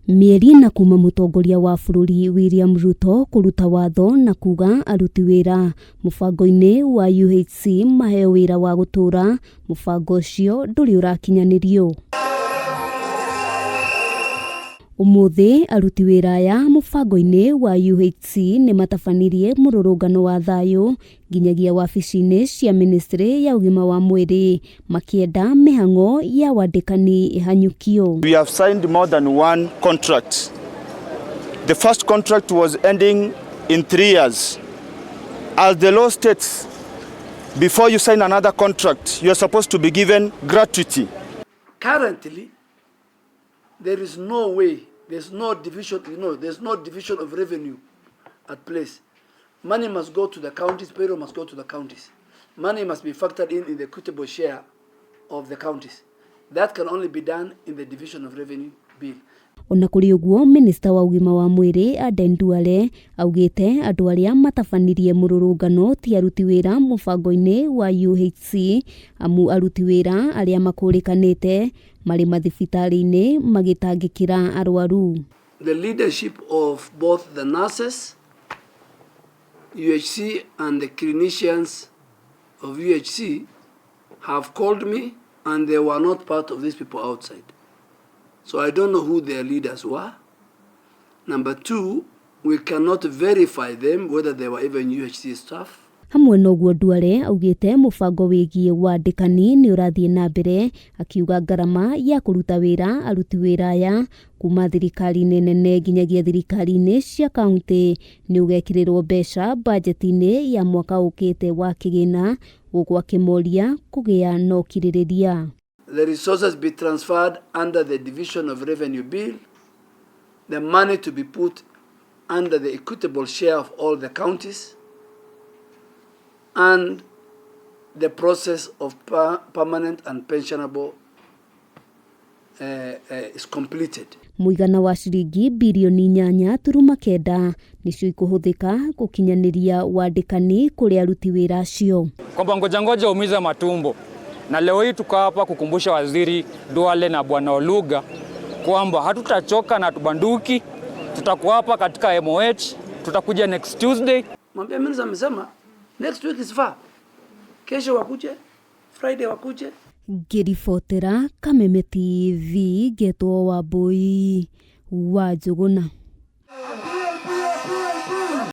Mieri na kuma mutongoria wa bururi William Ruto kuruta watho na kuga aruti wira mubango-ini wa UHC maheo wira wa gutura, mubango ucio nduri urakinyanirio. Umuthi aruti wira aya mubango-ini wa UHC nimatabanirie mururungano wa thayu nginyagia wabici-ini cia ministry ya ugima wa mwiri makienda mihango ya wandikani ihanyukio. We have signed more than one contract. The first contract was ending in 3 years. As the law states, before you sign another contract, you are supposed to be given gratuity. Currently, there is no way, there's no division, there's no division of revenue at place. Money must go to the counties, payroll must go to the counties. Money must be factored in the equitable share of the counties. That can only be done in the division of revenue bill. Ona kuri uguo Minista wa ugima wa mwiri ADEN DUALE augite andu aria matabanirie mururungano ti aruti wira mubango-ini wa UHC amu aruti wira aria makurikanite mari mathibitari-ini magitangikira arwaru. The leadership of both the nurses, UHC and the clinicians of UHC have called me and they were not part of these people outside. So I don't know who their leaders were. Number 2, we cannot verify them whether they were even UHC staff. Hamwe noguo DUALE augite mubango wigie wandikani ni urathie na mbere akiuga garama ya kuruta wira aruti wira aya kuma thirikari-ini nene nginyagia thirikari-ini cia kaunti ni ugekirirwo mbeca budget-ini ya mwaka ukite wa kigina gukwa kimoria kugia no kiririria. The resources be transferred under the division of revenue bill, the money to be put under the equitable share of all the counties, and the process of permanent and pensionable is completed. Muigana wa ciringi bilioni 8.9 nicio ikuhuthika gukinyaniria wandikani kuri aruti wira acio. Kwamba ngoja umiza matumbo. Na leo hii tuko hapa kukumbusha Waziri DUALE na Bwana Oluga kwamba hatutachoka na tubanduki, tutakuwa hapa katika MOH, tutakuja next Tuesday. Mwambie Minister amesema next week is far. Kesho wakuje, Friday wakuje. Ngiribotera Kameme TV getwo Wambui wa Njuguna.